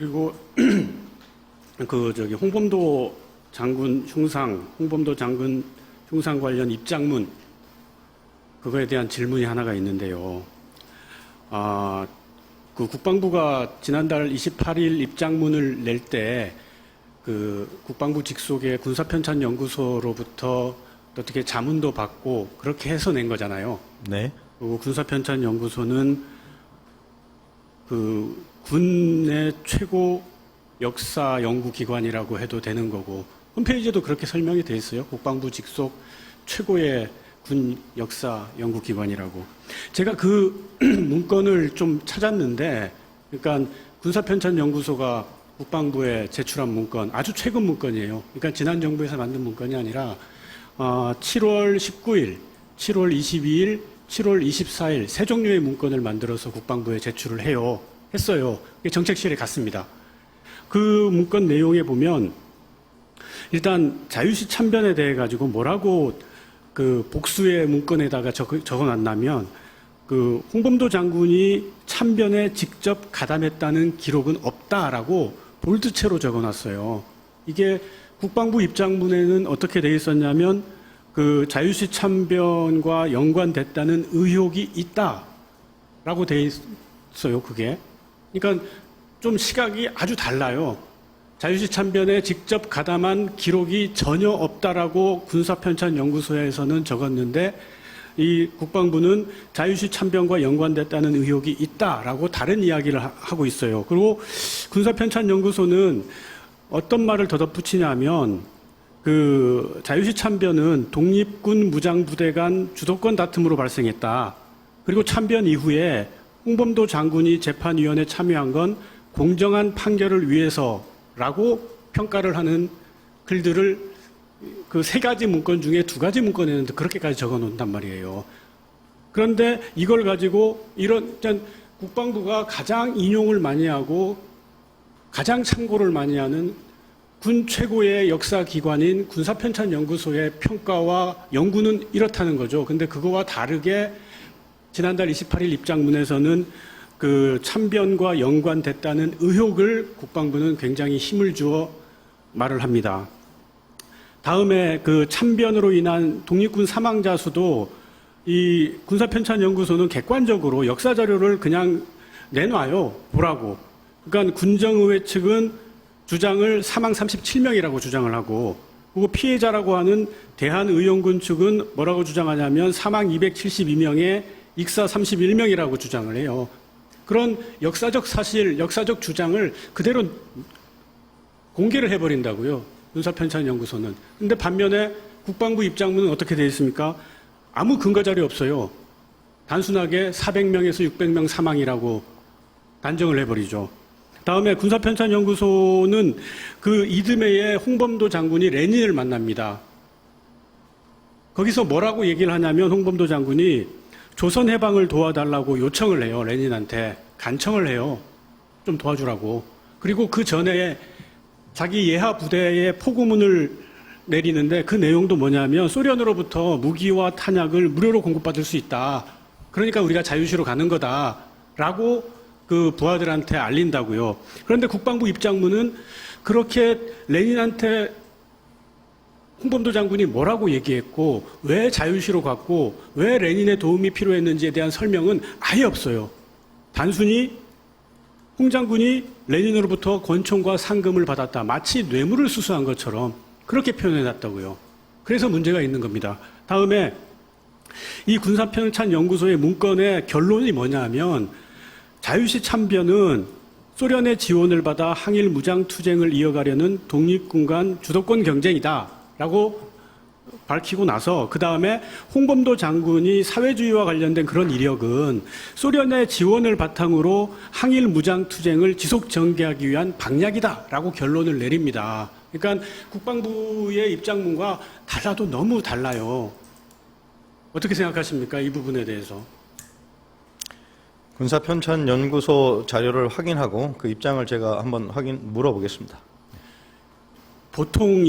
그리고 홍범도 장군 흉상 관련 입장문 그거에 대한 질문이 하나가 있는데요. 그 국방부가 지난달 28일 입장문을 낼 때 그 국방부 직속의 군사편찬연구소로부터 어떻게 자문도 받고 그렇게 해서 낸 거잖아요. 네. 그리고 군사편찬연구소는 그 군의 최고 역사 연구기관이라고 해도 되는 거고 홈페이지에도 그렇게 설명이 돼 있어요. 국방부 직속 최고의 군 역사 연구기관이라고. 제가 그 문건을 좀 찾았는데, 그러니까 군사편찬연구소가 국방부에 제출한 문건, 아주 최근 문건이에요. 그러니까 지난 정부에서 만든 문건이 아니라 7월 19일, 7월 22일, 7월 24일 세 종류의 문건을 만들어서 국방부에 제출을 했어요. 정책실에 갔습니다. 그 문건 내용에 보면 일단 자유시 참변에 대해 가지고 뭐라고 그 복수의 문건에다가 적어놨냐면 그 홍범도 장군이 참변에 직접 가담했다는 기록은 없다라고 볼드체로 적어놨어요. 이게 국방부 입장문에는 어떻게 돼 있었냐면 그 자유시 참변과 연관됐다는 의혹이 있다라고 돼 있어요. 그게. 그러니까 좀 시각이 아주 달라요. 자유시 참변에 직접 가담한 기록이 전혀 없다라고 군사편찬연구소에서는 적었는데 이 국방부는 자유시 참변과 연관됐다는 의혹이 있다라고 다른 이야기를 하고 있어요. 그리고 군사편찬연구소는 어떤 말을 더 덧붙이냐면 그 자유시 참변은 독립군 무장부대 간 주도권 다툼으로 발생했다. 그리고 참변 이후에 홍범도 장군이 재판위원회에 참여한 건 공정한 판결을 위해서라고 평가를 하는 글들을 그 세 가지 문건 중에 두 가지 문건에는 그렇게까지 적어 놓는단 말이에요. 그런데 이걸 가지고 국방부가 가장 인용을 많이 하고 가장 참고를 많이 하는 군 최고의 역사기관인 군사편찬연구소의 평가와 연구는 이렇다는 거죠. 근데 그거와 다르게 지난달 28일 입장문에서는 그 참변과 연관됐다는 의혹을 국방부는 굉장히 힘을 주어 말을 합니다. 다음에 그 참변으로 인한 독립군 사망자 수도 이 군사편찬연구소는 객관적으로 역사 자료를 그냥 내놔요. 보라고. 그러니까 군정의회 측은 주장을 사망 37명이라고 주장을 하고, 그리고 피해자라고 하는 대한의용군 측은 뭐라고 주장하냐면 사망 272명에 익사 31명이라고 주장을 해요. 그런 역사적 사실, 역사적 주장을 그대로 공개를 해버린다고요. 군사편찬연구소는. 근데 반면에 국방부 입장문은 어떻게 되어 있습니까? 아무 근거 자료 없어요. 단순하게 400명에서 600명 사망이라고 단정을 해버리죠. 다음에 군사편찬연구소는 그 이듬해에 홍범도 장군이 레닌을 만납니다. 거기서 뭐라고 얘기를 하냐면 홍범도 장군이 조선 해방을 도와달라고 요청을 해요. 레닌한테. 간청을 해요. 좀 도와주라고. 그리고 그 전에 자기 예하 부대에 포고문을 내리는데 그 내용도 뭐냐면 소련으로부터 무기와 탄약을 무료로 공급받을 수 있다. 그러니까 우리가 자유시로 가는 거다라고 그 부하들한테 알린다고요. 그런데 국방부 입장문은 그렇게 레닌한테 홍범도 장군이 뭐라고 얘기했고 왜 자유시로 갔고 왜 레닌의 도움이 필요했는지에 대한 설명은 아예 없어요. 단순히 홍 장군이 레닌으로부터 권총과 상금을 받았다. 마치 뇌물을 수수한 것처럼 그렇게 표현해놨다고요. 그래서 문제가 있는 겁니다. 다음에 이 군사편찬연구소의 문건의 결론이 뭐냐면 자유시 참변은 소련의 지원을 받아 항일 무장투쟁을 이어가려는 독립군 간 주도권 경쟁이다라고 밝히고 나서 그 다음에 홍범도 장군이 사회주의와 관련된 그런 이력은 소련의 지원을 바탕으로 항일 무장투쟁을 지속 전개하기 위한 방략이다라고 결론을 내립니다. 그러니까 국방부의 입장문과 달라도 너무 달라요. 어떻게 생각하십니까? 이 부분에 대해서. 군사편찬연구소 자료를 확인하고 그 입장을 제가 한번 물어보겠습니다. 보통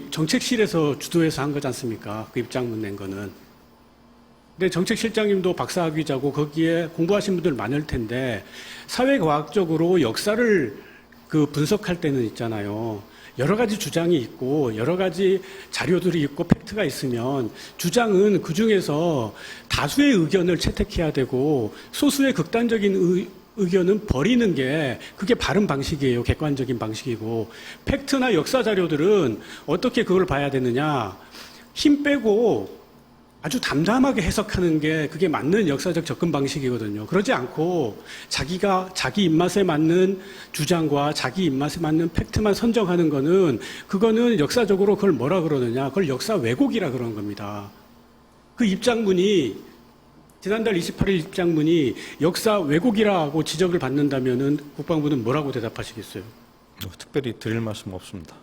정책실에서 주도해서 한 거지 않습니까? 그 입장문 낸 거는. 근데 정책실장님도 박사학위자고 거기에 공부하신 분들 많을 텐데 사회과학적으로 역사를 그 분석할 때는 있잖아요. 여러 가지 주장이 있고 여러 가지 자료들이 있고 팩트가 있으면 주장은 그 중에서 다수의 의견을 채택해야 되고 소수의 극단적인 의견은 버리는 게 그게 바른 방식이에요. 객관적인 방식이고 팩트나 역사 자료들은 어떻게 그걸 봐야 되느냐. 힘 빼고 아주 담담하게 해석하는 게 그게 맞는 역사적 접근 방식이거든요. 그러지 않고 자기가 자기 입맛에 맞는 주장과 자기 입맛에 맞는 팩트만 선정하는 거는 그거는 역사적으로 그걸 뭐라 그러느냐. 그걸 역사 왜곡이라 그러는 겁니다. 그 입장문이 지난달 28일 입장문이 역사 왜곡이라고 지적을 받는다면은 국방부는 뭐라고 대답하시겠어요? 특별히 드릴 말씀 없습니다.